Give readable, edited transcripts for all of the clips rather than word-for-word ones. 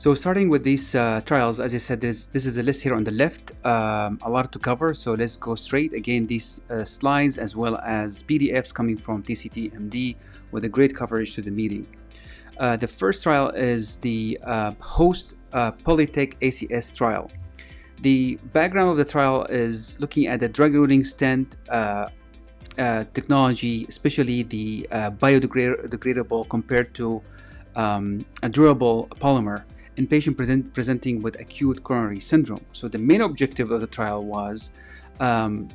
So starting with these trials, as I said, this is a list here on the left, a lot to cover, so let's go straight. Again, these slides as well as PDFs coming from TCT MD with a great coverage to the meeting. The first trial is the HOST-REDUCE ACS trial. The background of the trial is looking at the drug-eluting stent technology, especially the biodegradable compared to a durable polymer in patients presenting with acute coronary syndrome. So the main objective of the trial was to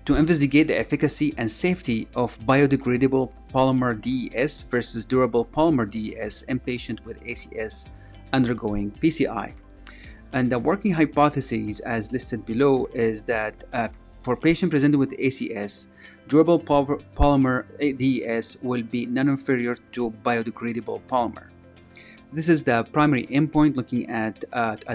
investigate the efficacy and safety of biodegradable polymer DES versus durable polymer DES in patients with ACS undergoing PCI. And the working hypothesis, as listed below, is that for patients presented with ACS, durable polymer DES will be non-inferior to biodegradable polymer. This is the primary endpoint, looking at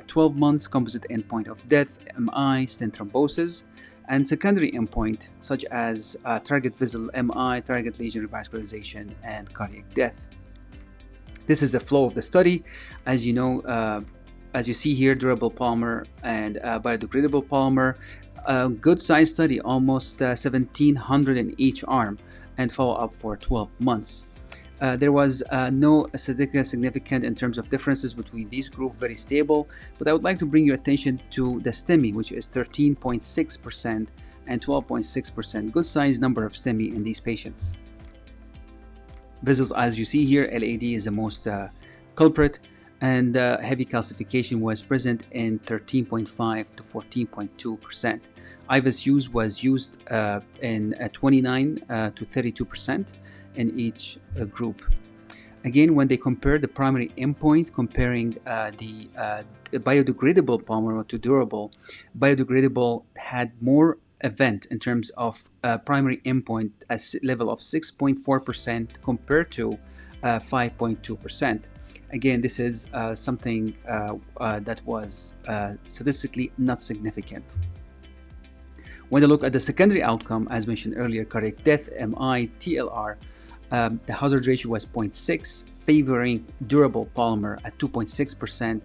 12 months composite endpoint of death, MI, stent thrombosis, and secondary endpoint such as target vessel MI, target lesion revascularization, and cardiac death. This is the flow of the study. As you know, as you see here, durable polymer and biodegradable polymer, a good size study, almost 1,700 in each arm, and follow up for 12 months. There was no statistical significant in terms of differences between these groups, very stable, but I would like to bring your attention to the STEMI, which is 13.6% and 12.6%, good size number of STEMI in these patients. Vessels, as you see here, LAD is the most culprit, and heavy calcification was present in 13.5 to 14.2%. IVUS use was used in 29 to 32% in each group. Again, when they compare the primary endpoint, comparing the biodegradable polymer to durable, biodegradable had more event in terms of primary endpoint at level of 6.4% compared to 5.2%. Again, this is something that was statistically not significant. When they look at the secondary outcome, as mentioned earlier, cardiac death, MI, TLR, the hazard ratio was 0.6, favoring durable polymer at 2.6%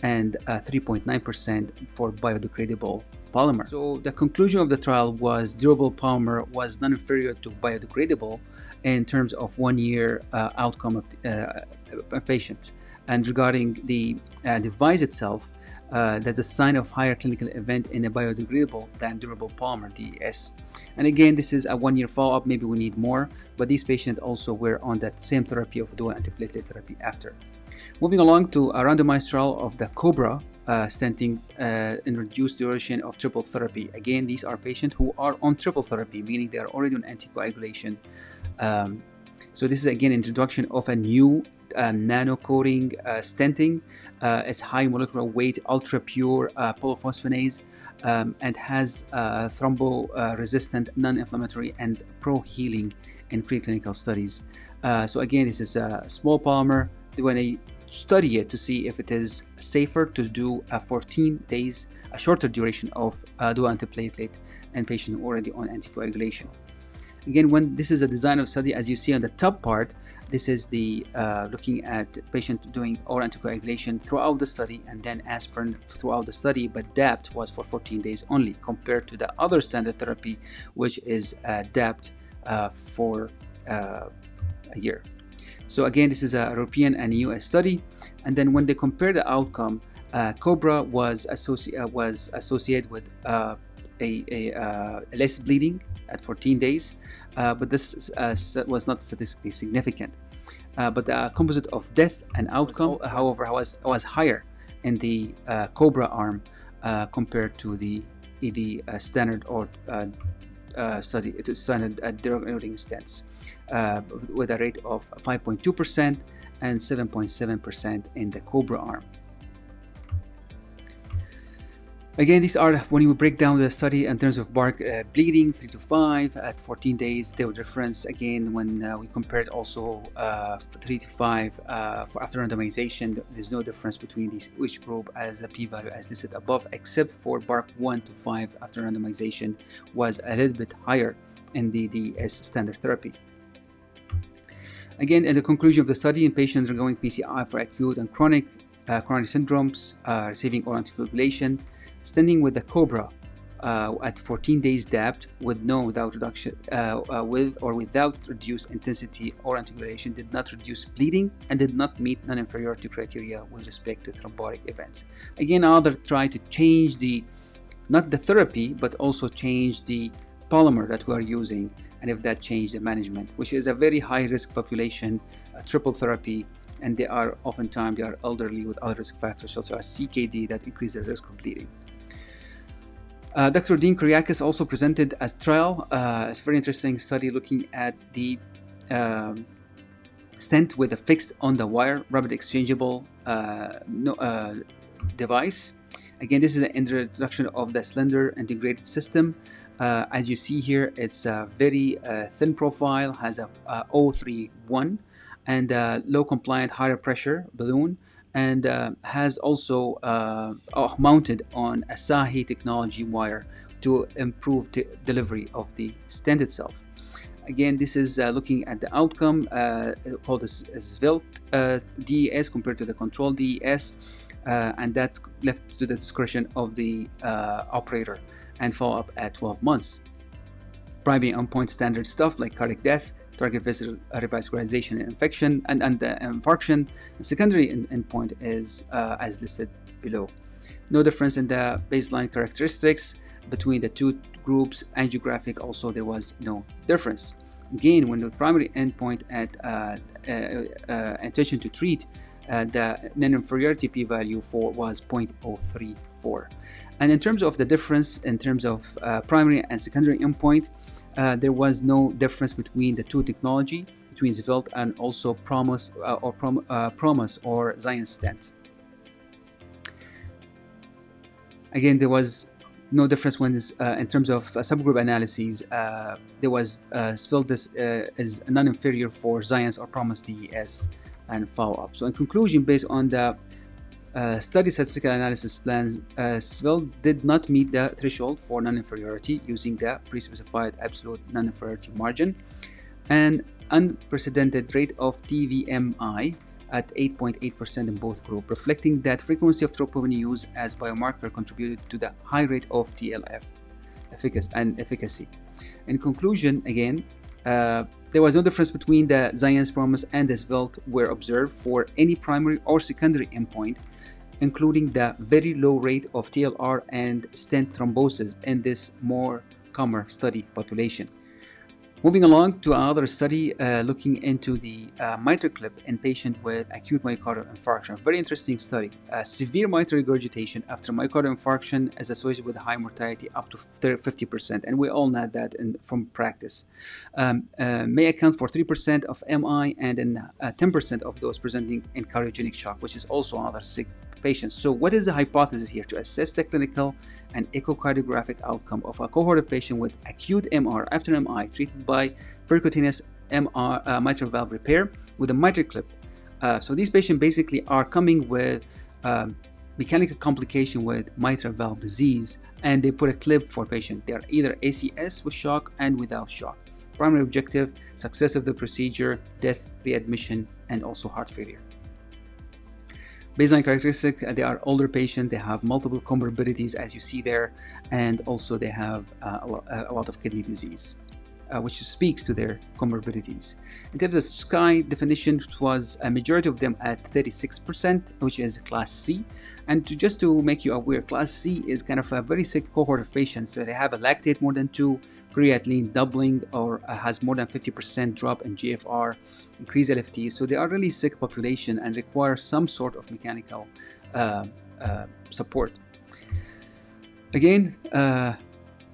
and 3.9% for biodegradable polymer. So the conclusion of the trial was durable polymer was non-inferior to biodegradable in terms of 1 year outcome of a patient. And regarding the device itself, that's a sign of higher clinical event in a biodegradable than durable polymer DES. And again, this is a 1 year follow-up, maybe we need more, but these patients also were on that same therapy of dual antiplatelet therapy after. Moving along to a randomized trial of the COBRA stenting in reduced duration of triple therapy. Again, these are patients who are on triple therapy, meaning they are already on anticoagulation. So this is again introduction of a new nano-coating stenting. It's high molecular weight, ultra pure polyphosphonase, and has thrombo-resistant, non-inflammatory, and pro-healing in preclinical studies. So again, this is a small polymer. When I study it to see if it is safer to do 14 days, a shorter duration of dual antiplatelet in patients already on anticoagulation. Again, when this is a design of study, as you see on the top part, this is the looking at patient doing oral anticoagulation throughout the study and then aspirin throughout the study, but DAPT was for 14 days only compared to the other standard therapy, which is DAPT for a year. So again, this is a European and US study. And then when they compare the outcome, COBRA was associated with less bleeding at 14 days, but this was not statistically significant. But the composite of death and outcome, however, was higher in the COBRA arm compared to the standard or study. It is standard drug-eluting stents with a rate of 5.2% and 7.7% in the COBRA arm. Again, these are when you break down the study in terms of BARC bleeding 3 to 5 at 14 days. There was difference again when we compared also 3 to 5 for after randomization. There's no difference between each group as the p-value as listed above, except for BARC 1 to 5 after randomization was a little bit higher in the DS standard therapy. Again, in the conclusion of the study, in patients undergoing PCI for acute and chronic, coronary syndromes receiving oral anticoagulation, stenting with the COBRA at 14 days DAPT with without reduction, with or without reduced intensity oral anticoagulation did not reduce bleeding and did not meet non-inferiority criteria with respect to thrombotic events. Again, others try to change not the therapy, but also change the polymer that we are using, and if that changed the management, which is a very high risk population, triple therapy, and they are oftentimes elderly with other risk factors such as CKD that increase the risk of bleeding. Dr. Dean Kyriakis also presented a trial. It's a very interesting study looking at the stent with a fixed on the wire rapid exchangeable device. Again, this is an introduction of the SLENDER integrated system. As you see here, it's a very thin profile, has a 031 and low compliant higher pressure balloon, and has also mounted on a SAHI technology wire to improve delivery of the stent itself. Again, this is looking at the outcome called a SVELT DES compared to the control DES, and that left to the discretion of the operator, and follow up at 12 months. Primary endpoint standard stuff like cardiac death, target vessel revascularization and infection, and infarction. The secondary endpoint is as listed below. No difference in the baseline characteristics between the two groups. Angiographic also there was no difference. Again, when the primary endpoint at intention to treat, the non-inferiority p-value was 0.034. And in terms of the difference in terms of primary and secondary endpoint, there was no difference between the two technology, between SVELT and also Promise or Zion stent. Again, there was no difference when in terms of subgroup analyses. There was SVELT is non-inferior for Zion's or Promise DES and follow-up. So in conclusion, based on the study statistical analysis plans, SVELT did not meet the threshold for non-inferiority using the pre-specified absolute non-inferiority margin, and unprecedented rate of TVMI at 8.8% in both groups, reflecting that frequency of troponin use as biomarker contributed to the high rate of TLF efficacy. In conclusion, again, there was no difference between the Zion's Promise and the SVELT were observed for any primary or secondary endpoint, including the very low rate of TLR and stent thrombosis in this more common study population. Moving along to another study looking into the mitral clip in patients with acute myocardial infarction. Very interesting study. Severe mitral regurgitation after myocardial infarction is associated with high mortality up to 50%, and we all know that from practice. May account for 3% of MI and then 10% of those presenting in cardiogenic shock, which is also another sick patient. So what is the hypothesis here? To assess the clinical and echocardiographic outcome of a cohort of patients with acute MR after MI treated by percutaneous mitral valve repair with a mitral clip. So these patients basically are coming with mechanical complication with mitral valve disease, and they put a clip for patient. They are either ACS with shock and without shock. Primary objective, success of the procedure, death, readmission, and also heart failure. Baseline characteristics, they are older patients, they have multiple comorbidities as you see there, and also they have a lot of kidney disease, which speaks to their comorbidities. In terms of SCAI definition, it was a majority of them at 36%, which is class C. And just to make you aware, class C is kind of a very sick cohort of patients. So they have a lactate more than 2, creatinine doubling, or has more than 50% drop in GFR, increased LFT. So they are really sick population and require some sort of mechanical support. Again,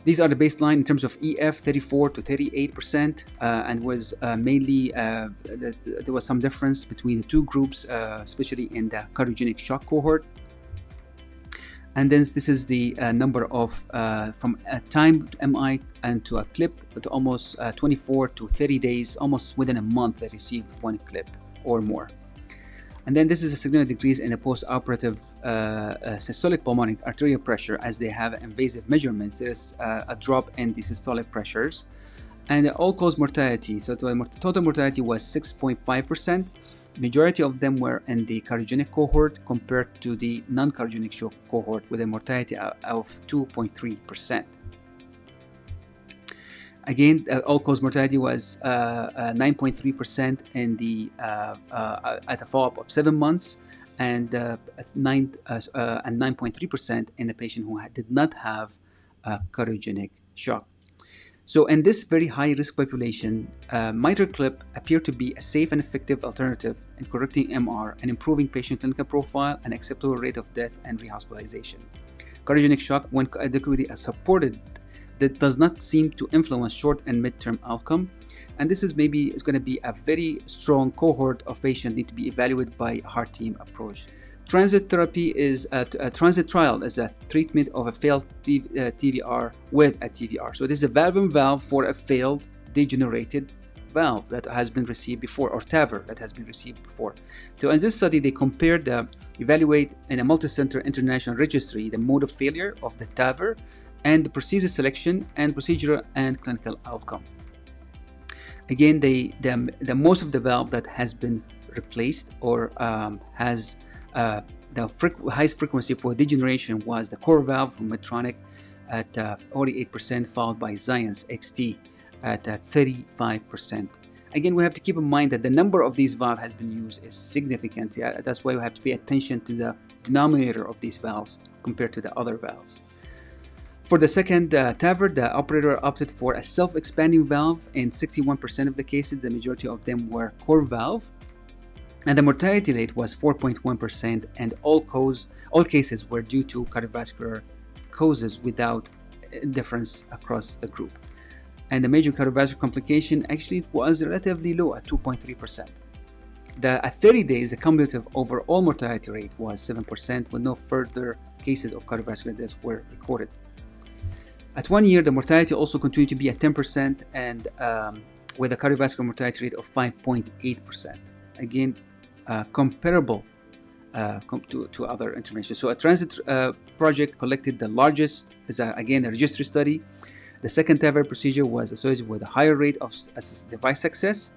these are the baseline in terms of EF, 34 to 38%, and was mainly there was some difference between the two groups, especially in the cardiogenic shock cohort. And then this is the number of from a time to MI and to a clip, to almost 24 to 30 days, almost within a month they received one clip or more. And then this is a significant decrease in the post-operative systolic pulmonary arterial pressure as they have invasive measurements. There is a drop in the systolic pressures. And the all-cause mortality, so total mortality was 6.5%, Majority of them were in the cardiogenic cohort compared to the non-cardiogenic shock cohort with a mortality of 2.3%. Again, all-cause mortality was 9.3% in the at a follow-up of 7 months, and 9.3% in the patient who did not have cardiogenic shock. So in this very high-risk population, mitral clip appeared to be a safe and effective alternative in correcting MR and improving patient clinical profile and acceptable rate of death and rehospitalization. Cardiogenic shock, when adequately supported, that does not seem to influence short and mid-term outcome, and this is going to be a very strong cohort of patients need to be evaluated by heart team approach. Transit therapy is a transit trial is a treatment of a failed TVR with a TVR. So this is a valve-in-valve for a failed degenerated valve that has been received before, or TAVR that has been received before. So in this study, they compared evaluate in a multi-center international registry the mode of failure of the TAVR and the procedure selection and procedural and clinical outcome. Again, the most of the valve that has been replaced or has the highest frequency for degeneration was the core valve from Medtronic at 48%, followed by Xience XT at 35%. Again, we have to keep in mind that the number of these valves has been used is significant. That's why we have to pay attention to the denominator of these valves compared to the other valves. For the second TAVR, the operator opted for a self-expanding valve. In 61% of the cases, the majority of them were core valve. And the mortality rate was 4.1%, and all cases were due to cardiovascular causes without difference across the group. And the major cardiovascular complication actually was relatively low at 2.3%. At 30 days, the cumulative overall mortality rate was 7%, with no further cases of cardiovascular deaths were recorded. At 1 year, the mortality also continued to be at 10%, and with a cardiovascular mortality rate of 5.8%. Again, comparable to other interventions. So a transit project collected the largest, again, a registry study. The second TAVR procedure was associated with a higher rate of device success,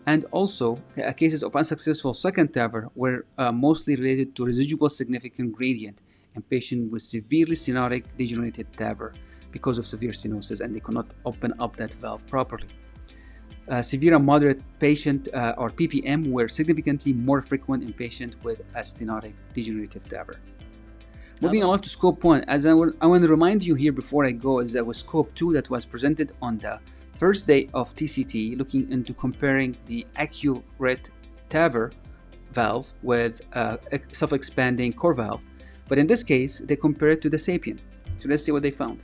and also cases of unsuccessful second TAVR were mostly related to residual significant gradient in patients with severely stenotic degenerated TAVR because of severe stenosis, and they could not open up that valve properly. Severe and moderate patient or PPM were significantly more frequent in patients with a stenotic degenerative TAVR. Moving on to scope 1, as I want to remind you here before I go, is that with scope 2 that was presented on the first day of TCT, looking into comparing the accurate TAVR valve with a self-expanding core valve. But in this case, they compared to the SAPIEN. So let's see what they found.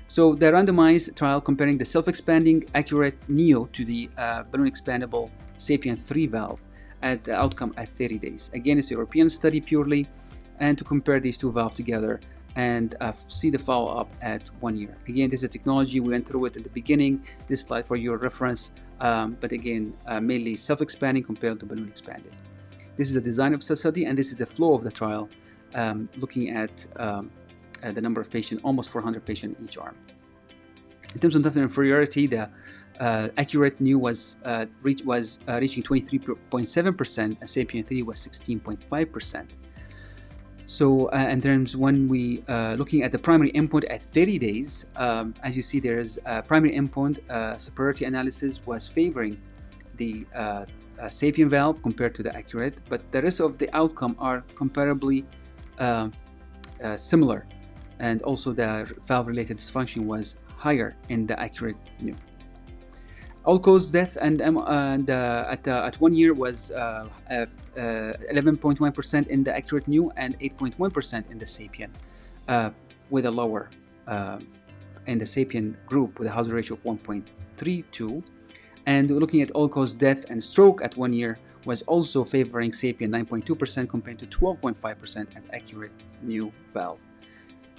So the randomized trial comparing the self-expanding accurate NEO to the balloon expandable SAPIEN 3 valve at the outcome at 30 days. Again, it's a European study purely, and to compare these two valves together and see the follow-up at 1 year. Again, this is a technology, we went through it at the beginning, this slide for your reference, but again, mainly self-expanding compared to balloon expanded. This is the design of the study, and this is the flow of the trial, looking at the number of patients, almost 400 patients each arm. In terms of nothing inferiority, the accurate NEO was reaching 23.7%, and SAPIEN 3 was 16.5%. So in terms when we looking at the primary endpoint at 30 days, as you see, there is a primary endpoint superiority analysis was favoring the SAPIEN valve compared to the accurate, but the rest of the outcome are comparably similar, and also the valve-related dysfunction was higher in the accurate NEO. All-cause death and at 1 year was 11.1% in the accurate NEO and 8.1% in the SAPIEN, with a lower in the SAPIEN group with a hazard ratio of 1.32. And looking at all-cause death and stroke at 1 year was also favoring SAPIEN 9.2% compared to 12.5% at accurate NEO valve.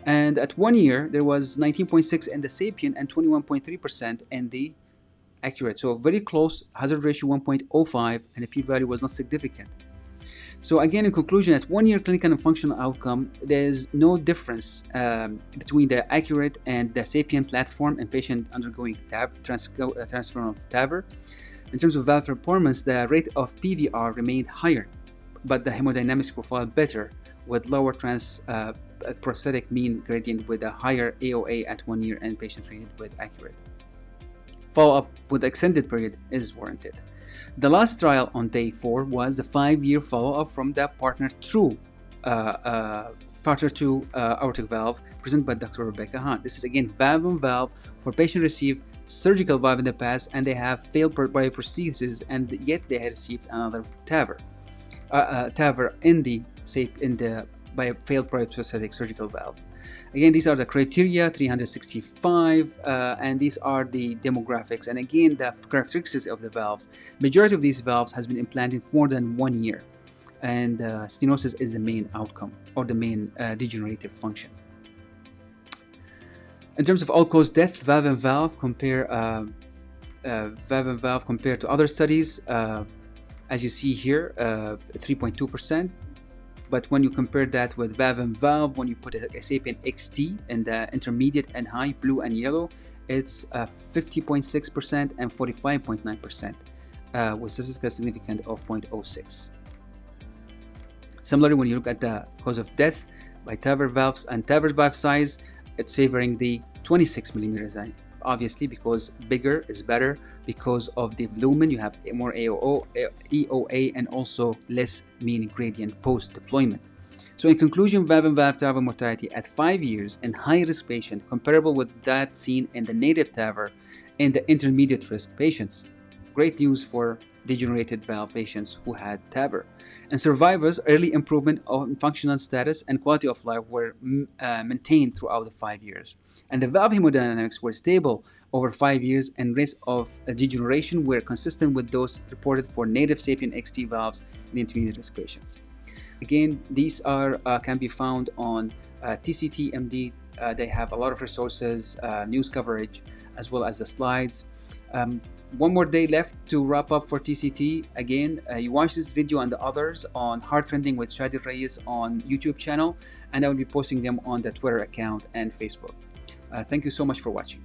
And at 1 year, there was 19.6% in the SAPIEN and 21.3% in the accurate. So very close, hazard ratio 1.05, and the p-value was not significant. So again, in conclusion, at 1 year clinical and functional outcome, there is no difference between the accurate and the SAPIEN platform in patient undergoing transfer of TAVR. In terms of valve performance, the rate of PVR remained higher, but the hemodynamics profile better, with lower prosthetic mean gradient with a higher AOA at 1 year and patient treated with accurate. Follow-up with extended period is warranted. The last trial on day 4 was a 5-year follow-up from the Partner 2 aortic valve presented by Dr. Rebecca Hunt. This is again valve-on-valve for patient received surgical valve in the past and they have failed bioprosthesis, and yet they had received another TAVR in the failed bioprosthetic surgical valve. Again, these are the criteria 365 and these are the demographics, and again the characteristics of the valves. Majority of these valves has been implanted for more than 1 year, and stenosis is the main outcome or the main degenerative function. In terms of all-cause death, valve-on-valve compared to other studies, as you see here, 3.2%. But when you compare that with valve-on-valve, when you put a SAPIEN XT in the intermediate and high, blue and yellow, it's 50.6% and 45.9% with statistical significance of 0.06. Similarly, when you look at the cause of death by TAVR valves and TAVR valve size, it's favoring the 26 millimeters. Obviously, because bigger is better because of the lumen, you have more EOA and also less mean gradient post-deployment. So in conclusion, valve-on-valve TAVR mortality at 5 years in high-risk patient comparable with that seen in the native TAVR in the intermediate risk patients. Great news for degenerated valve patients who had TAVR. And survivors, early improvement on functional status and quality of life were maintained throughout the 5 years. And the valve hemodynamics were stable over 5 years, and rates of degeneration were consistent with those reported for native SAPIEN XT valves in intermediate risk patients. Again, these are can be found on TCT MD. They have a lot of resources, news coverage, as well as the slides. One more day left to wrap up for TCT. Again, you watch this video and the others on Heart Trending with Shadi Reyes on YouTube channel, and I will be posting them on the Twitter account and Facebook. Thank you so much for watching.